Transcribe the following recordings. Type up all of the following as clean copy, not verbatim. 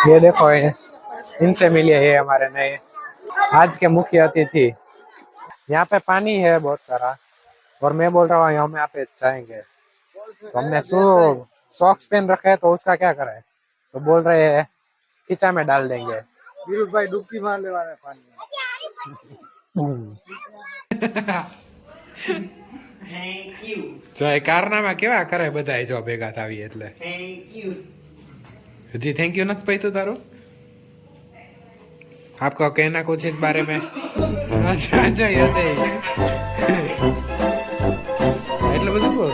ये देखो इनसे मिलिए, ये हमारे नए आज के मुख्य अतिथि। यहाँ पे पानी है बहुत सारा और मैं बोल रहा हूँ यहाँ में आप जाएंगे, तो हमने सॉक्स पहन रखा है तो उसका क्या करें, तो बोल रहे हैं खींचा में डाल देंगे। वीरुज भाई डुबकी मार ले वाला पानी थैंक यू। જો એ કારનામાં કેવા કરે બધા જો ભેગા થાવી એટલે થેન્ક યુ। जी थैंक यू નથી પૈતું તારું। आपका कहना कुछ इस बारे में? अच्छा अच्छा ऐसे ही એટલે બધું શું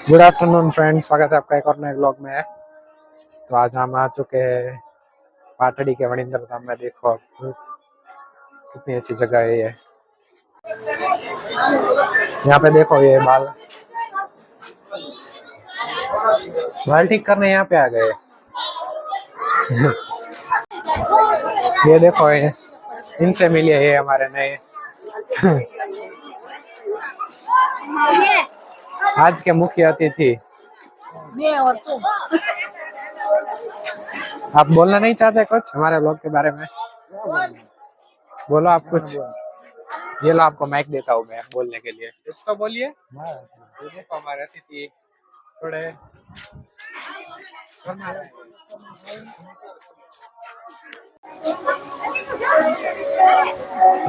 गुड आफ्टरनून फ्रेंड्स, स्वागत है आपका एक और नए ब्लॉग में। तो आज हम आ चुके हैं पाटड़ी के वणिंद्र धाम में। देखो कितनी अच्छी जगह है ये। यहाँ पे देखो ये बाल ठीक करने यहाँ पे आ गए। ये देखो इनसे मिलिए, ये हमारे नए आज के मुख्य अतिथि। आप बोलना नहीं चाहते कुछ हमारे ब्लॉग के बारे में? बोलो आप कुछ। ये लो आपको माइक देता हूँ मैं बोलने के लिए, कुछ तो बोलिए। ये देखो हमारे अतिथि थोड़े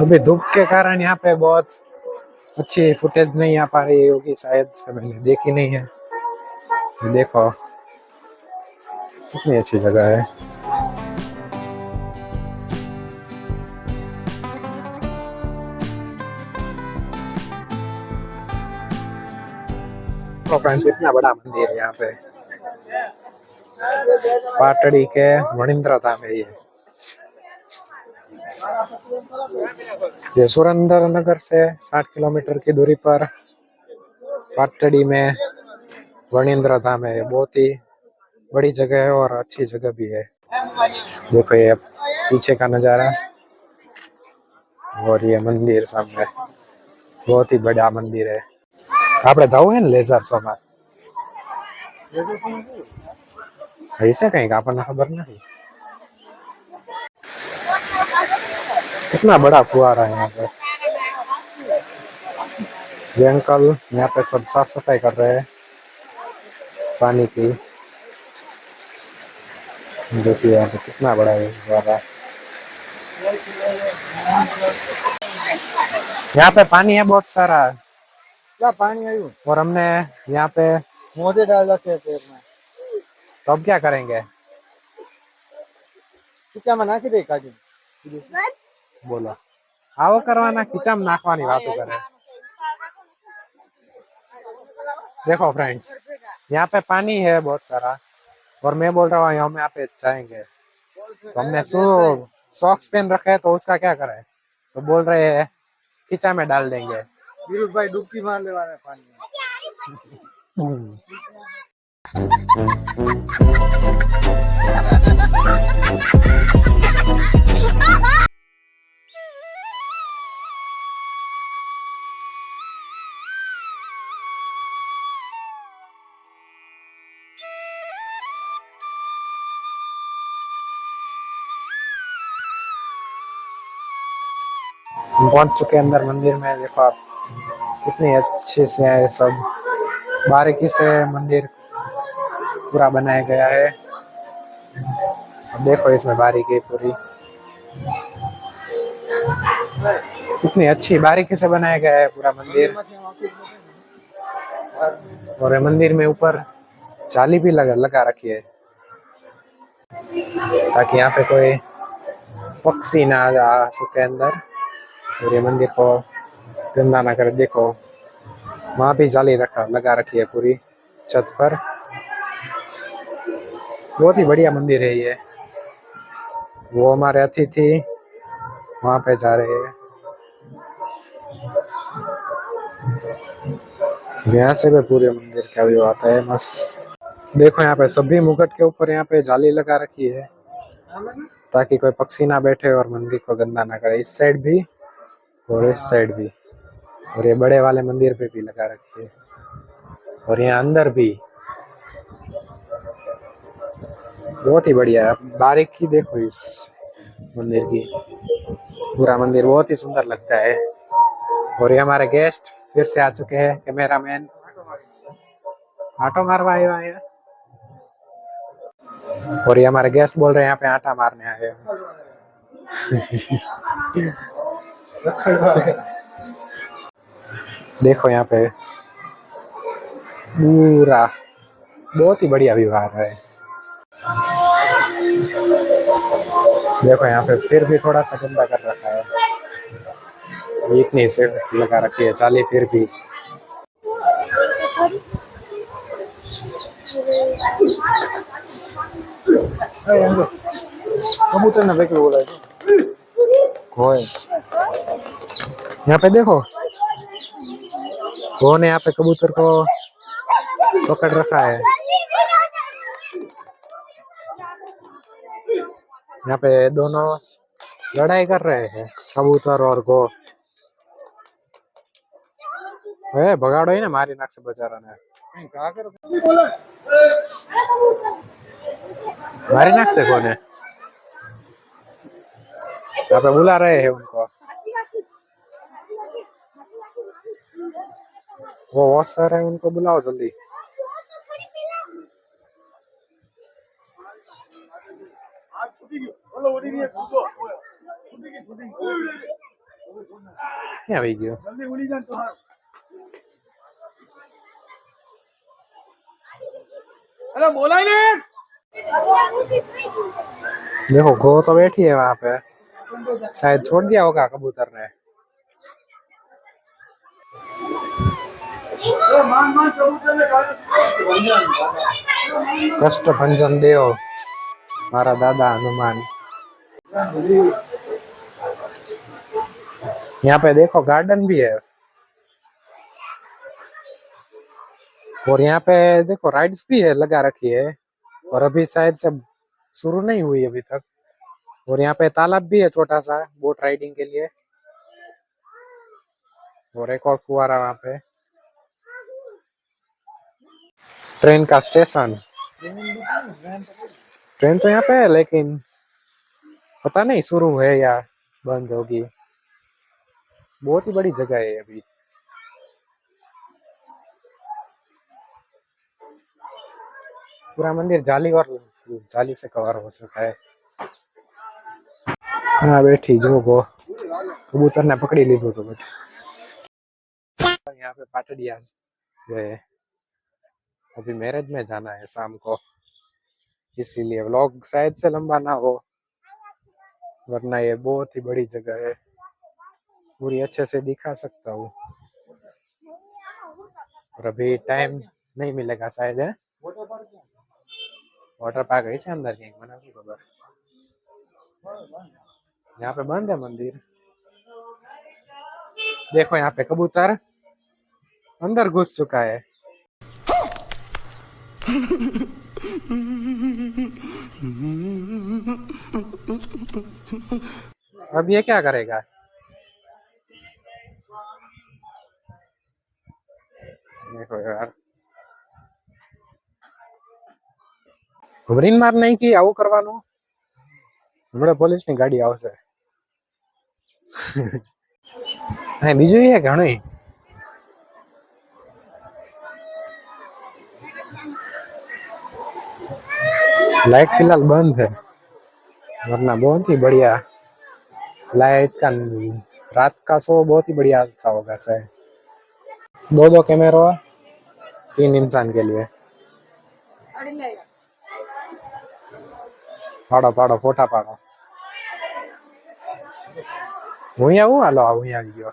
अभी धूप के कारण यहाँ पे बहुत अच्छी फुटेज नहीं आ पा रही होगी, शायद से मैंने देखी नहीं है। देखो कितनी अच्छी जगह है। तो फ्रेंड्स कितना बड़ा मंदिर है यहाँ पे, पाटड़ी के वणिंद्र धाम है ये सुरेंद्र नगर से 60 किलोमीटर की दूरी पर पाटड़ी में वणिंद्र धाम है। बहुत ही बड़ी जगह है और अच्छी जगह भी है। देखो ये पीछे का नजारा और ये मंदिर सामने, बहुत ही बड़ा मंदिर है। આપણે જવું હે ને લેઝર શો માં, ऐसे कहीं का આપણને खबर नहीं। कितना बड़ा फुहारा है यहाँ पे। ये अंकल यहाँ पे सब साफ सफाई कर रहे हैं पानी की। देखिए यहाँ पे कितना बड़ा है फुहारा। यहाँ पे पानी है बहुत सारा। क्या पानी आयु? और हमने यहाँ पे मोजे डाल रखे हैं पेट में, तो अब क्या करेंगे? खींचा में नाखी दे काजी बोलो आओ करवाना, खींचा में नाखवानी बातों करे। देखो फ्रेंड्स यहाँ पे पानी है बहुत सारा और मैं बोल रहा हूँ यहाँ में आप जाएंगे, तो हमने सॉक्स पहन रखा है, तो उसका क्या करें? तो बोल रहे हैं खींचा में डाल देंगे। विरुद्ध भाई डुबकी मार ले वाला पानी में। हम पहुंच चुके हैं अंदर मंदिर में। देखो आप कितनी अच्छे से है, सब बारीकी से मंदिर पूरा बनाया गया है। अब देखो इसमें बारीकी पूरी कितनी अच्छी बारीकी से बनाया गया है पूरा मंदिर। और मंदिर में ऊपर जाली भी लगा रखी है, ताकि यहाँ पे कोई पक्षी ना आ सके अंदर और ये मंदिर को गंदा ना करे। देखो वहां भी जाली लगा रखी है पूरी छत पर। बहुत ही बढ़िया मंदिर है ये। वो हमारे अतिथि वहां पे जा रहे हैं। यहाँ से भी पूरे मंदिर का व्यू आता है मस्त। देखो यहाँ पे सभी मुकुट के ऊपर यहाँ पे जाली लगा रखी है, ताकि कोई पक्षी ना बैठे और मंदिर को गंदा ना करे। इस साइड भी और इस साइड भी, और ये बड़े वाले मंदिर पे भी लगा रखी है, और यहाँ अंदर भी। बहुत ही बढ़िया है। बारीकी देखो इस मंदिर की, पूरा मंदिर बहुत ही सुंदर लगता है। और ये हमारे गेस्ट फिर से आ चुके हैं, कैमरामैन आटो मारवा आए हैं। और ये हमारे गेस्ट बोल रहे हैं यहाँ पे आटा मारने आए हैं। देखो यहाँ पे पूरा बहुत ही बढ़िया व्यू आ रहा है। देखो यहाँ पे फिर भी थोड़ा सा गंदा कर रखा है, इतनी से लगा रखी है जाली फिर भी। कबूतर ने देख बोला कोई यहाँ पे देखो, कौन यहाँ पे कबूतर को पकड़ रखा है। यहाँ पे दोनों लड़ाई कर रहे हैं, कबूतर और गो। भगाड़ो ही ना मारी नाक से बेचारा ने। मारी नाक से कौन है? यहाँ पे बुला रहे हैं उनको। वो वॉशर है, उनको बुलाओ जल्दी। क्या भाई गयो? हेलो बोला ही नहीं। देखो गो तो बैठी है वहां पे, शायद छोड़ दिया होगा कबूतर ने। कष्ट भंजन देव हमारा दादा हनुमान। यहाँ पे देखो गार्डन भी है, और यहाँ पे देखो राइड्स भी है लगा रखी है, और अभी शायद से शुरू नहीं हुई अभी तक। और यहाँ पे तालाब भी है छोटा सा बोट राइडिंग के लिए, और एक और फुवारा वहाँ पे। ट्रेन का स्टेशन, ट्रेन तो यहाँ पे है, लेकिन पता नहीं शुरू है या बंद होगी। बहुत ही बड़ी जगह है अभी। पूरा मंदिर जाली और जाली से कवर हो चुका है। हाँ बैठी जो गो कबूतर ने पकड़ी लीधो तो यहाँ पे पाटड़िया गए। अभी मैरिज में जाना है शाम को, इसीलिए व्लॉग शायद से लंबा ना हो, वरना ये बहुत ही बड़ी जगह है, पूरी अच्छे से दिखा सकता हूँ। और अभी टाइम नहीं मिलेगा शायद है। वाटर पार्क है इसे अंदर कहीं मना खबर। यहाँ पे बंद है मंदिर। देखो यहाँ पे कबूतर अंदर घुस चुका है। अब ये क्या करेगा? देखो यार, ઘુમરીને માર નહીં કે આવું કરવાનું. હમણાં પોલીસની ગાડી આવશે. હા બીજું એ ઘણું लाइट फिलहाल बंद है, वरना बहुत ही बढ़िया लाइट का रात का शो बहुत ही बढ़िया अच्छा होगा शायद। दो कैमरा 3 इंसान के लिए। पाड़ो पाड़ो फोटा पाड़ो। હું આવું હાલો હું આવી ગયો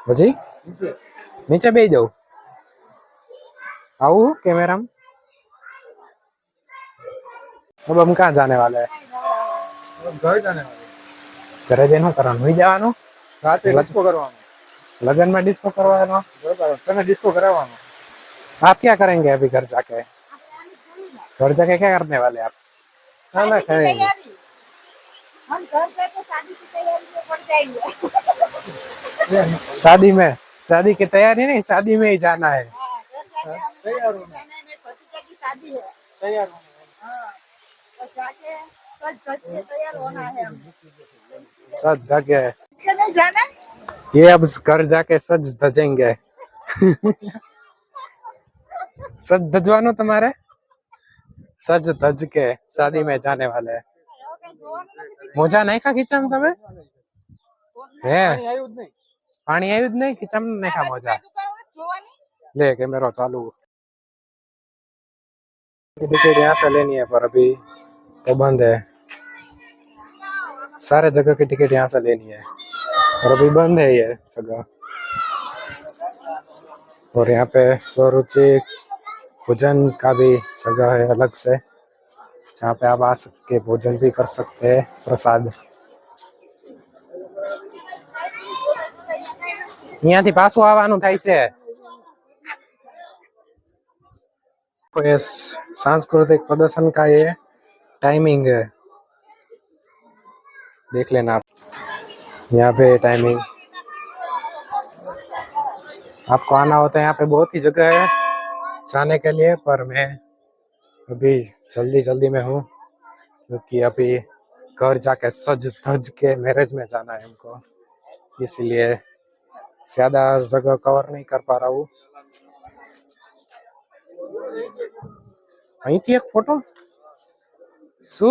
પછી નીચે બેસી જાઉં આવું कैमरा में। अब हम कहाँ जाने वाले हैं? घर जाने वाले घरे जઈને કરવાનું હોઈ જવાનું रात डिस्को करवानो लगन में डिस्को करवानो तने डिस्को करावानो। आप क्या करेंगे अभी घर जाके? घर जाके क्या करने वाले आप? खाना खाएंगे। हम घर जाके शादी की तैयारी में पड़ जाएंगे। शादी की तैयारी नहीं, शादी में ही जाना है। तैयार होना मेरे भतीजा की शादी है। तैयार होना हाँ, तो जाके सज धज के तैयार होना है हमें। सज धजे क्या नहीं जाना? ये अब घर जाके सज धजेंगे। सज धजवानो तुम्हारे सज धज के शादी में जाने वाले हैं। मोजा नहीं खा खींचा तमे હે पानी आयु ज नहीं। પાણી આવ્યું જ નહીં ખીચામ નહીં ખા મોજા ले कैमरा चालू। टिकट यहाँ से लेनी है पर अभी तो बंद है। सारे जगह की टिकट यहाँ से लेनी है और अभी बंद है ये जगह। और यहाँ पे स्वरुचि भोजन का भी जगह है अलग से, जहाँ पे आप आ सकते भोजन भी कर सकते हैं प्रसाद। यहाँ थी पासू आवानू थाय छे। ये सांस्कृतिक प्रदर्शन का ये टाइमिंग है, देख लेना आप यहाँ पे टाइमिंग। आपको आना होता है यहाँ पे बहुत ही जगह है जाने के लिए, पर मैं अभी जल्दी में हूँ क्योंकि अभी घर जाके सज धज के मैरिज में जाना है हमको, इसलिए ज्यादा जगह कवर नहीं कर पा रहा हूँ। અહીં थी एक फोटो शू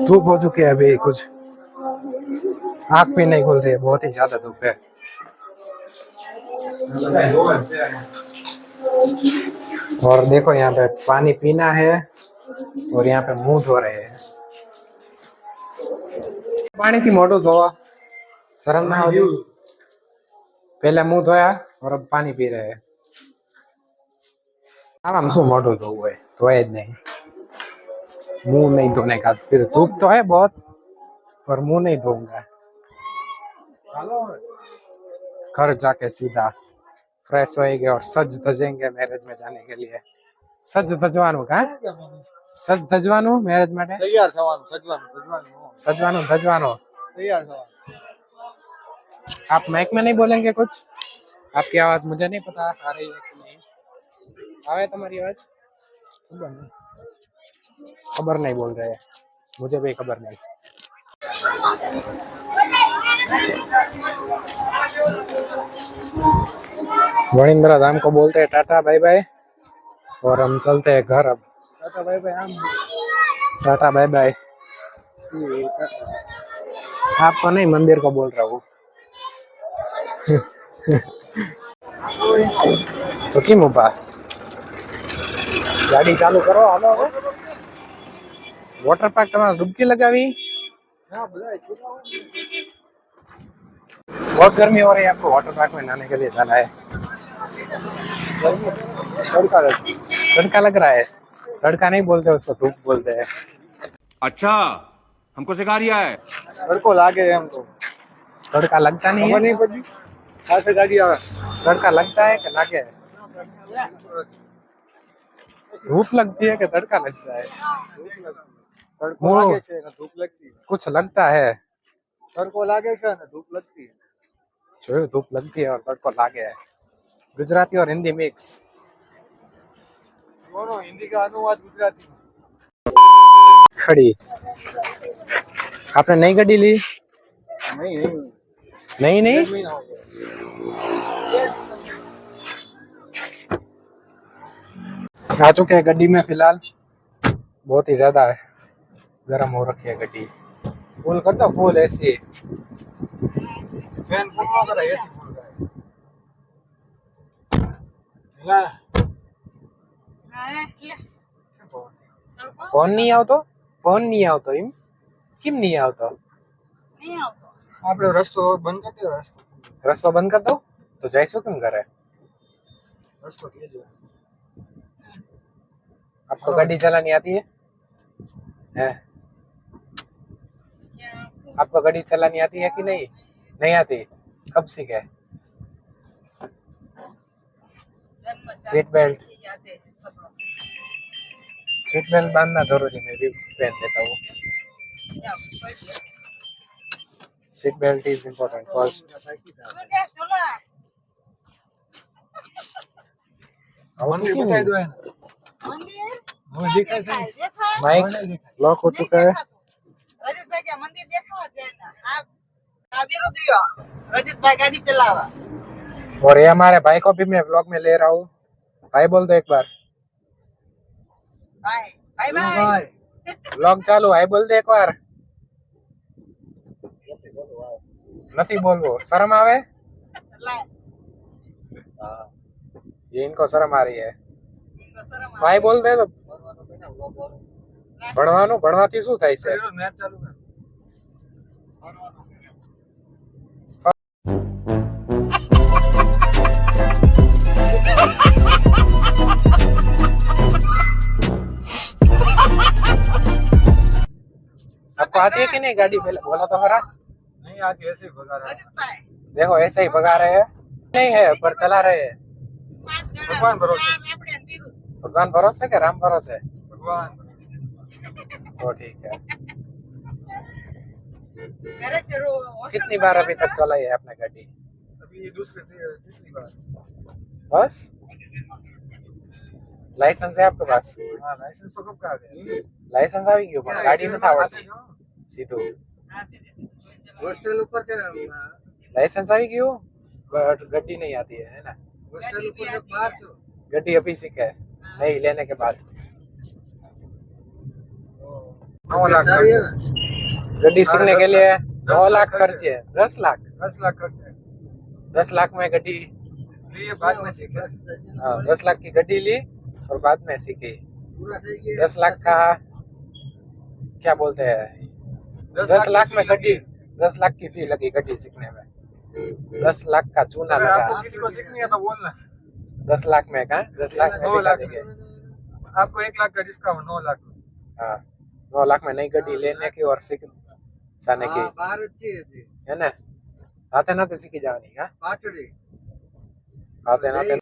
धूप हो चुकी है अभी, कुछ आंख भी नहीं खुल रही है, बहुत ही ज्यादा धूप है। और देखो यहाँ पे पानी पीना है और यहाँ पे मुंह धो रहे हैं। पानी थी मोटो धोवा शर्म ना होती? पहले मुंह धोया और अब पानी पी रहे हैं। आम शू मोटो धोવું है धोए ज नहीं, मुंह नहीं धोने का। फिर धूप तो है बहुत पर मुंह नहीं धोऊंगा। घर जाके सीधा फ्रेश होएंगे और सज धजेंगे मैरिज में जाने के लिए। सज धजवानु का सज धजवानु मैरिज માટે तैयार થવાનું સજવાનું सजवानु धजवानु तैयार થવાનું। आप माइक में नहीं बोलेंगे कुछ? आपकी आवाज मुझे नहीं पता आ रही है कि नहीं। आवे तुम्हारी आवाज? खबर नहीं बोल रहे, मुझे भी खबर नहीं। वणिंद्र धाम को बोलते हैं टाटा बाय बाय और हम चलते हैं घर अब। Tata bye bye. हम टाटा बाय बाय आपको नहीं, मंदिर को बोल रहा हूँ। तो की मुपा गाड़ी चालू करो हालो। वॉटर पार्क તમારે ડૂબકી લગાવી? हां बुलाए बहुत गर्मी हो रही है, आपको वाटर पार्क में नहाने के लिए जाना है। तड़का लग रहा है। तड़का नहीं बोलते उसको, धूप बोलते हैं। अच्छा हमको सिखा रिया है। तड़को लागे है हमको तड़का लगता नहीं खबर है? नहीं पड़ी खासे गाड़ी आवे तड़का लगता है कि लागे? धूप लगती है कि तड़का लगता है? तड़को वो- लागे છે ને ધૂપ लगती है कुछ लगता है। तड़को लागे છે ને ધૂપ लगती है जो धूप लगती है और तड़को लागे है। गुजराती और हिंदी मिक्स। दोनों हिंदी का अनुवाद गुजराती में खड़ी। आपने नई गाड़ी ली? नहीं नहीं नहीं। 1 महीना हो गया आ चुके हैं गड्डी में फिलहाल। बहुत ही ज्यादा है, गर्म हो रखी है गड्डी। फुल कर दो, फुल ऐसी। फैन फुल નો કરે એસી ફૂલ કરે લા फोन नहीं आवतो? फोन नहीं आवतो एम केम नहीं आवतो? नहीं आवतो આપણે રસ્તો બંધ કરી દો रस्तो बंद कर दो तो जैसो क्यों करे? રસ્તો કેજો आपको गाड़ी चलानी आती है? हैं? आपको गाड़ी चलानी आती है कि नहीं? नहीं आती? कब सीखे? Seat belt. जाते सब लोग सीट बेल्ट बांधना जरूरी, मैं भी पहन लेता हूँ। क्या कोई भी seat belt is important first. चलो क्या चलो મંદિર બતાવી દો એને मंदिर હવે દેખાય છે देखा माइक लॉक हो चुका है। रजत भाई क्या मंदिर देखा ट्रेन आप विरोध रियो रजत भाई गाड़ी चलावा और ये हमारे भाई को भी मैं व्लॉग में ले रहा हूँ। भाई बोल दो एक बार। बाय बाय લો बाय ભાઈ व्लॉग चालू, भाई बोल दे एक बार। नहीं बोलवो, शर्म आवे? ये इनको शर्म आ रही है। भाई बोल दे तो ભણવાનું ભણવાથી શું થાય છે? નેટ ચાલુ કર आपको आती है कि नहीं गाड़ी? पहले बोला तो खरा। नहीं आके ऐसे ही भगा रहा है रजत भाई देखो ऐसे ही भगा रहे हैं, नहीं है पर चला रहे हैं। पांच जણા ભગવાન ભરોસે આપણે વિરુદ્ધ भगवान भरोसे के राम भरोसे? भगवान तो ठीक है। ઘરે ચરો कितनी बार अभी तक चलाई है आपने गाड़ी? अभी ये तीसरी बार बस? लाइसेंस है आपके पास? हाँ लाइसेंस तो कब का आ गया लाइसेंस આવી ગયું પણ ગાડી નથી આવડતી સીધું। હોસ્ટેल ऊपर के लाइसेंस આવી ગયું बट गड्डी नहीं आती है ना? હોસ્ટેल ऊपर से बाहर छो गड्डी अभी सीखे नहीं, लेने के बाद। 9 लाख खर्च गड्डी सीखने के लिए 9 लाख खर्चे, 10 लाख। 10 लाख खर्च है 10 लाख में गड्डी, लिए बाद में सीखे 10 लाख की गड्डी ली और बाद में सीखी। पूरा થઈ ગયો 10 लाख का क्या बोलते हैं, 10 लाख में गड्डी, 10 लाख की फी लगी गड्डी सीखने में। 10 लाख का चूना अगर लगा। आपको किसी को सीखनी है तो बोलना 10 लाख में का 10 लाख में 9 सिखा लाख देंगे। आपको 1 लाख का डिस्काउंट 9 लाख हाँ 9 लाख में नई गड्डी लेने की और सीख जाने की, बाहर अच्छी है है ना? आते नाते सीखी जानी। हाँ पाटड़ी आते नाते।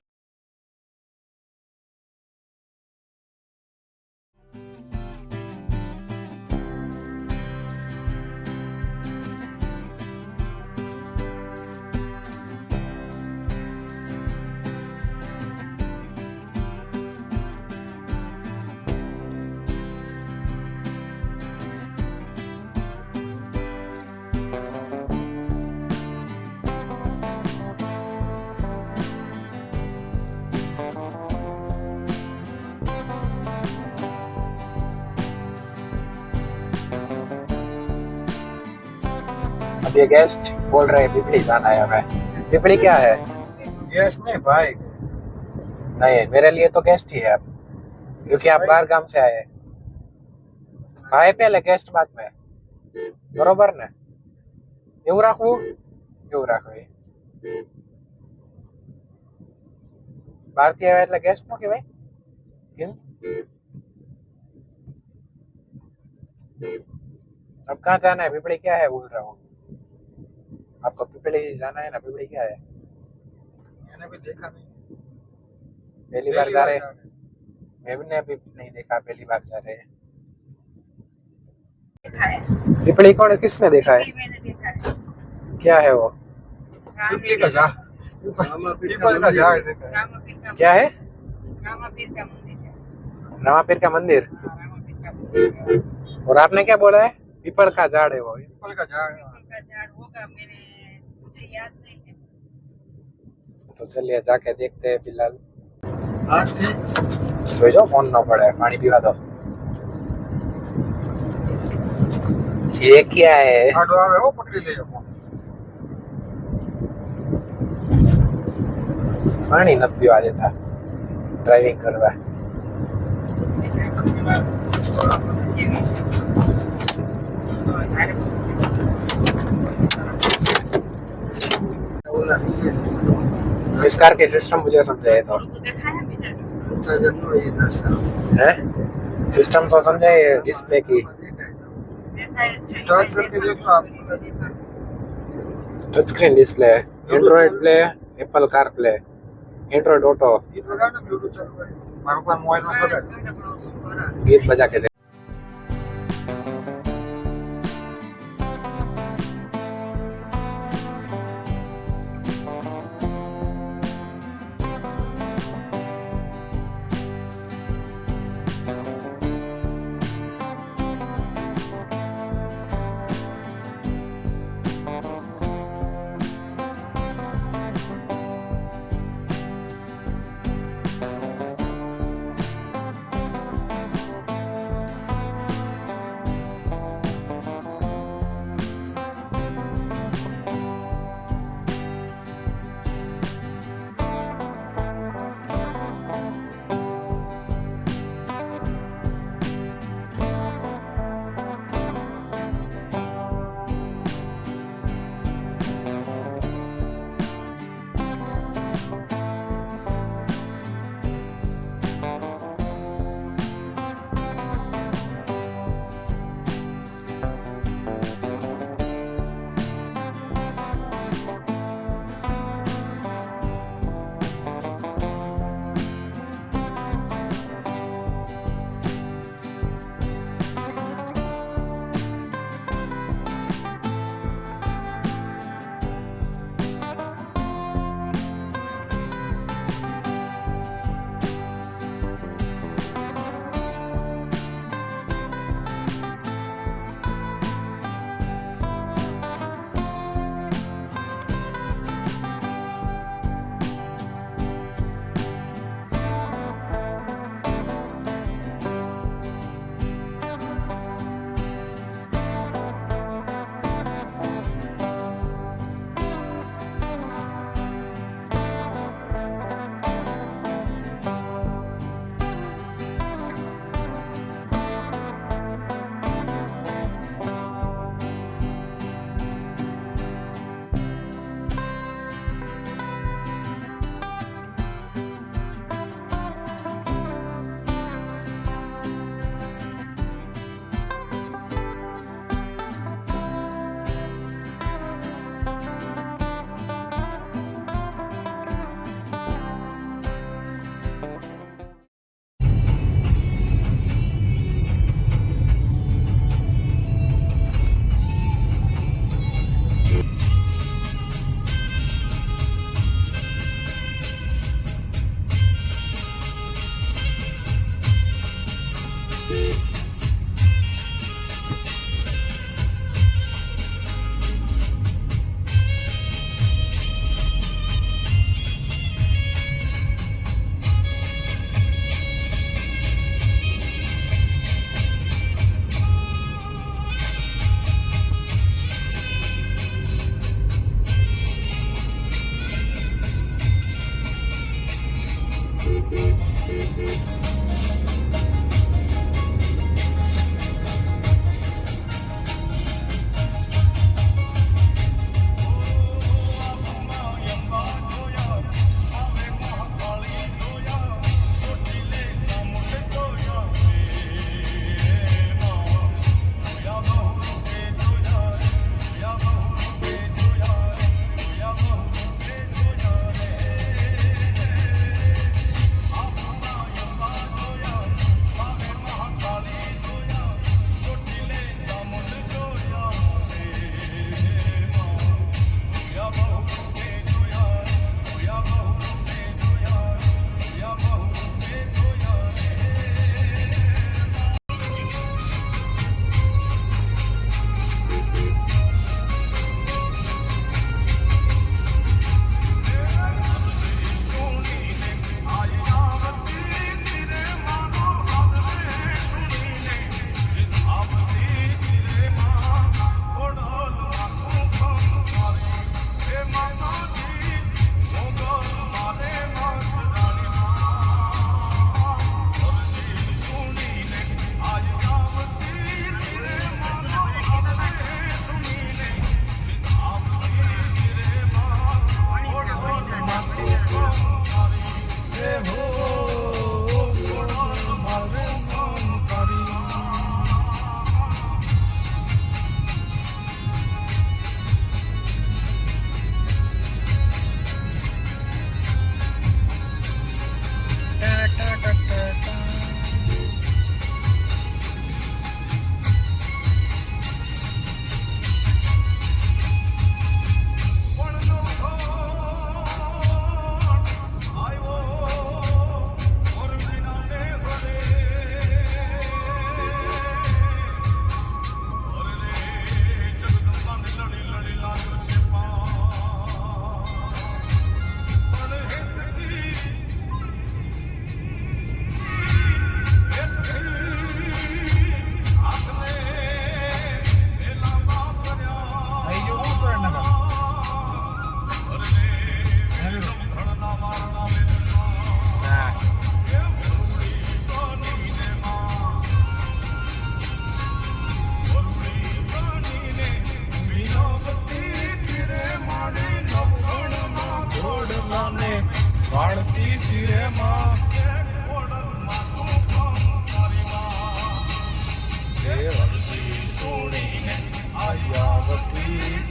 अब ये गेस्ट बोल रहे हैं पिपली जाना है हमें। पिपली क्या है? गैस नहीं भाई नहीं मेरे लिए तो गेस्ट ही है अब, क्योंकि आप बाहर गाम से आए हैं। भाई पहले गेस्ट बाद में, बरोबर ने? એવું રાખવું, એવું રાખવું। ભારતીય એટલે ગેસ્ટ નો કહેવાય કેમ? अब कहाँ जाना है? पिपड़ी क्या है बोल रहा हूँ? आपको पिपड़ी जाना है ना? पिपड़ी क्या है? मैंने भी देखा नहीं। पहली बार जा रहे हैं। जा रहे हैं। मैंने अभी नहीं देखा, पहली बार जा रहे हैं। देखा है पिपड़ी कौन, किसने देखा है? मैंने देखा है क्या है वो? पीपली का झाड़, पीपल का झाड़ देखा है। रामापीर का क्या है? रामापीर का मंदिर है। रामापीर का मंदिर। हाँ, रामापीर का मंदिर है। और आपने क्या बोला है? पीपल का झाड़ है वो। पीपल का झाड़। पीपल का झाड़ होगा, मुझे याद नहीं है। तो चलिए जाके देखते हैं फिलहाल। आज थी જોઈ જો ફોન ન પડે, પાણી પીવા દો। ये क्या है? આડો આવે હો, પકડી લેજો ફોન। પાણી નથી પીવા દેતા ડ્રાઇવિંગ કરવા। इस कार के सिस्टम मुझे समझाए तो तो देखा है मुझे। अच्छा जब नो ये दर्शन है, सिस्टम तो समझाए डिस्प्ले की। देखा है टच करके देखो आप। Touch screen display, Android play, Apple car play, Android auto. ગીત વગાડ ને બ્લૂટૂથ ચાલુ કરી મારો પર મોબાઈલ માં વગાડ। गीत बजा के दे।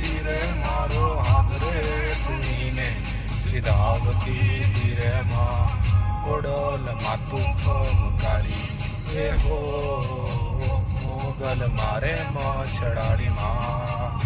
તીરે મારો હાથ રે સુણીને સીધાવતી તીરે માં ઓડલ માતું મુકારી એ હો મોગલ મારે મછડાડી માં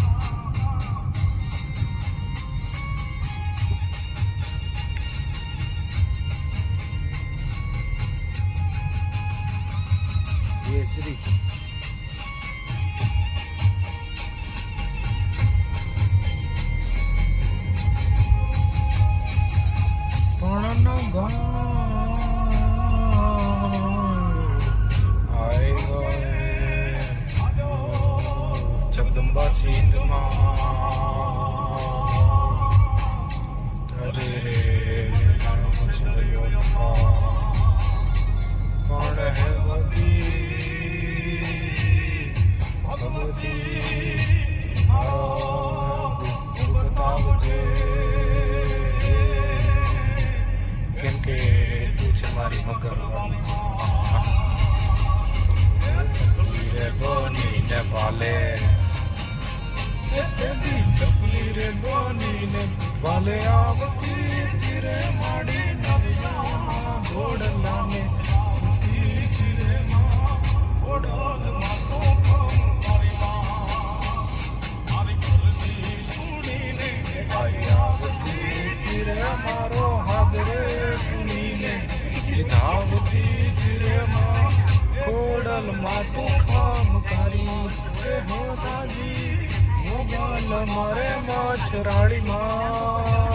જગદંબા સિંધમાં રે કોણ હે ભગવતી ભગવતી કેમ કે તું છે મારી મગર રે બની ને પાલે ચપલી રે બની ને પાલે આવતી તીરે માડી નવિયા ઘોડલા ને તીરે માં ઘોડલ માતો મારી મારી કરતી સુણીને આવતી તીરે મારો હાથ રે સુણીને સીધાવતી તીરે માં ઘોડલ માતો ખામકારી હે હોતાજી મોગલ મારે મછરાળી માં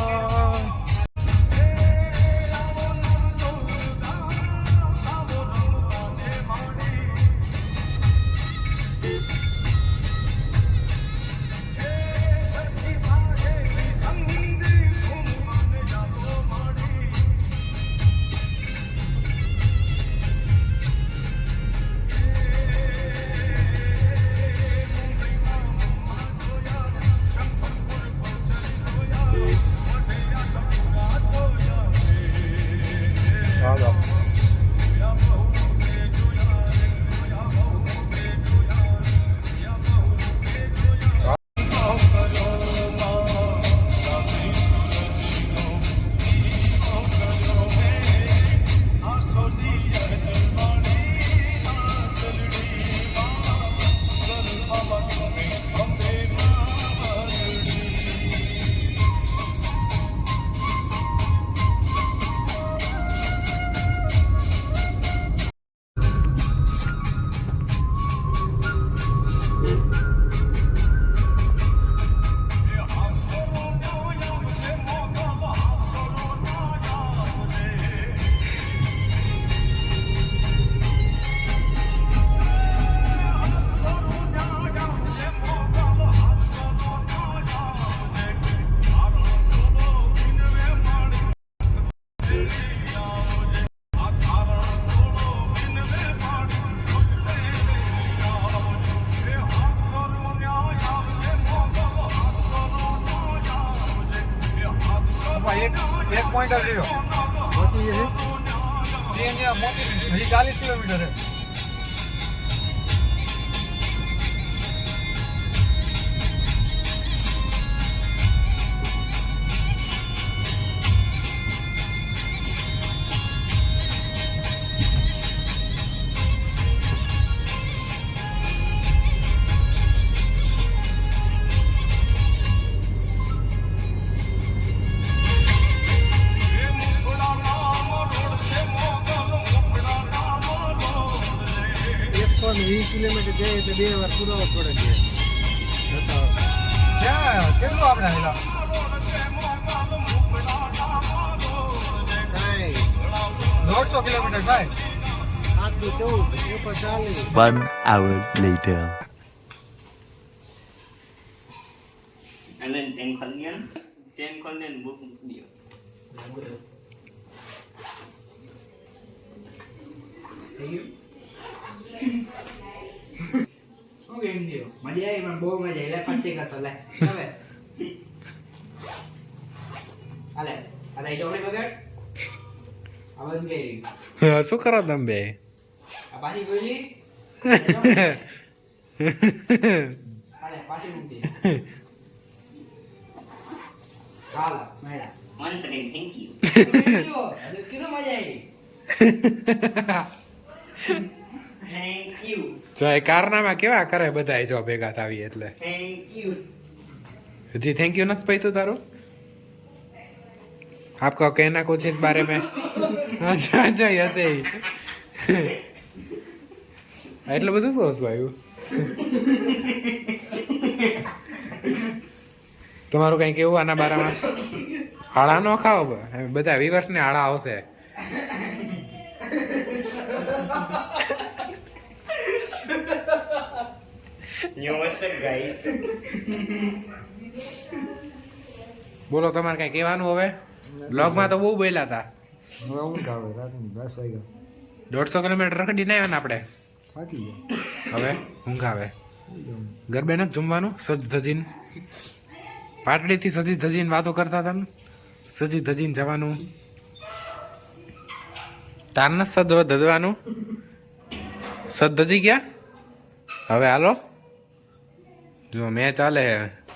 એક પોઈન્ટ જ રહ્યો મોટી છે મોટી હજી 40 કિલોમીટર છે પણ 20 કિલોમીટર જાય એટલે 2 વાર પુરાવો પડે છે ક્યાં કેટલું આપણે હેલા કાંઈ 150 કિલોમીટર થાય 8 14 1 hour later. And then chain खोल दिया ना चेन खोल दिया बुक दियो શું ગેમ થયો મજા આવી મને બહુ મજા આવી લે ફરતી કરતો લે હવે આલે આલે જો ને બગડ આ બંધ કરી શું કરો તમે બે આ પાછી ગોલી આલે પાછી મૂકી હાલ મેડા once again thank you આજે કીધું મજા આવી thank you જો એ કારનામા કેવા કરે બધા જો ભેગા થાવી એટલે thank you जी थैंक यू નથી પૈતું તારું आपको कहना कुछ इस बारे में अच्छा अच्छा ऐसे ही એટલે બધું શું હસવું આવ્યું તમારું કઈ કેવું આના બારામાં હાડા નો ખાઓ બધા વિવર્સ ને હાડા આવશે yo what's up guys બોલો તમારે કઈ કહેવાનું હવે બ્લોગમાં તો બહુ બોલ્યા હતા હવે હું ખાવે રાતની 10 વાગ્યા 150 કિલોમીટર રખડીને આવ્યા ને આપણે થાકી ગયો હવે ઊંઘ આવે ગરબે નથી જમવાનું સજ ધજીન પાટડીથી સજી ધજીન વાતો કરતા હતા ને સજી ધજીન જવાનું તાર ન સદ ધજવાનું સદ ધજી ગયા હવે હાલો જો મેચ ચાલે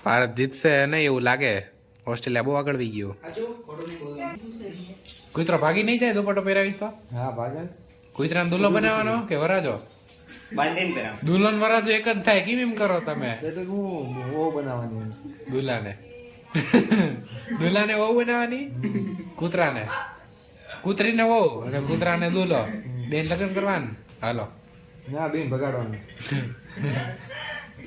ભારત જીતશે નહીં એવું લાગે ઓસ્ટ્રેલિયા બહુ આગળ વહી ગયું આજો ખોટું નહીં બોલવાનું કુતરો ભાગી નહીં જાય દુપટ્ટો પહેરાવીશ તો હા ભાગન કુતરાને દુલ્લો બનાવવાનો કે વરાજો બાંધીને પહેરાવ દુલ્હન વરાજો એક જ થાય કેમ એમ કરો તમે તે તો હું ઓ બનાવવાની એમ. દુલ્હાને દુલ્હાને વહુ બનાવવાની કૂતરાને કૂતરીને વહુ અને કૂતરાને દુલ્હો બેન લગ્ન કરવાનું હાલો ના બેન ભગાડવાનું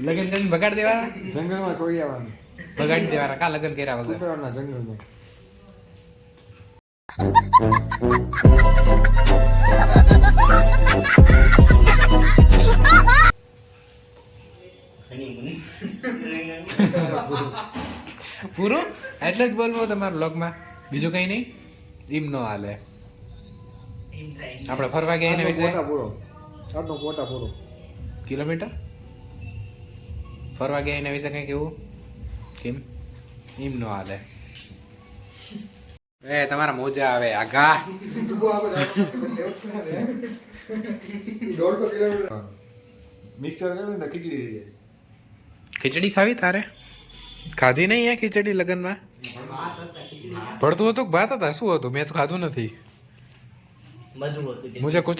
લગ્ન કરીને બગાડી દેવાના જંગલમાં છોડી આવવાનું બગાડી દેવાના કા લગ્ન કર્યા વગર કુતરાના જંગલમાં honeymoon પૂરું એટલે જ બોલવું તમારા બ્લોગમાં બીજું કઈ નહીં એમ નો હાલે એમ જાય આપણે ફરવા ગયા એના વિશે કોટા પૂરો આટલો કોટા પૂરો કિલોમીટર ફરવા ગયા એના વિશે કઈ કેવું કેમ એમ નો હાલે એ તમારા મોજા આવે આગા 150 કિલોમીટર મિક્સર કરે ને ખીચડી થઈ જાય ખીચડી ખાવી તારે ખાધી નહીં હે ખીચડી લગનમાં ભાત હતા ખીચડી ભરતું હતું કે ભાત હતા શું હતું મેં તો ખાધું નથી બધું હતું જે મુझे कुछ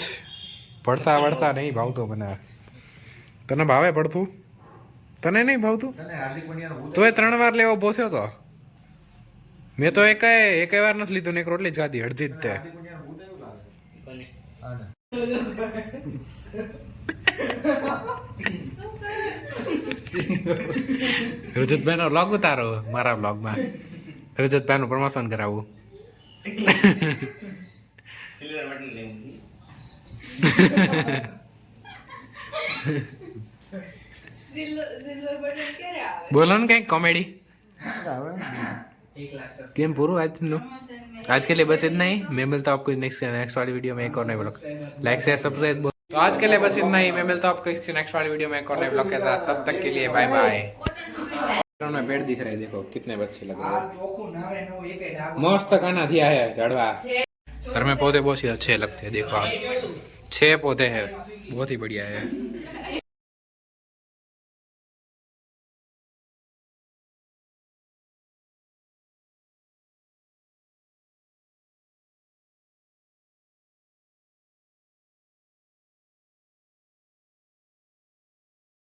પડતા વળતા નહીં ભાવતો મને તને ભાવે પડતું તને નહીં ભાવતું તને હાર્દિક પંડ્યાનો ભૂત તોય 3 વાર લેવો બોથ્યો તો મેં તો એકેય વાર નથી લીધું ને એક રોટલી જ ખાધી અડધી જ તે હાર્દિક પંડ્યાનો ભૂત એવું લાગે કોને હા ને રજતભાઈ નો બ્લોગ ઉતારો મારા બ્લોગમાં રજતભાઈ નું પ્રમોશન કરાવવું સિલ્વર બટન લેવું સિલ્વર બટન ક્યારે આવે બોલો ને કઈક કોમેડી આવે 1 લાખ સર गेम पूरा आज के लिए बस इतना ही मैं मिलता हूँ आपको नेक्स्ट वाली वीडियो में एक और नए ब्लॉग लाइक शेयर सब्सक्राइब तो आज के लिए बस इतना ही मैं मिलता हूँ आपको इसकी नेक्स्ट वाली वीडियो में एक और नए ब्लॉग के साथ तब तक के लिए बाय बाय में पेड़ दिख रहे हैं देखो कितने अच्छे लग रहे આ हैं ચોખ્ખું નારે નો એક ઢાક मस्त गाना दिया है झड़वा घर में पौधे बहुत ही अच्छे लगते हैं देखो आप 6 पौधे हैं बहुत ही बढ़िया है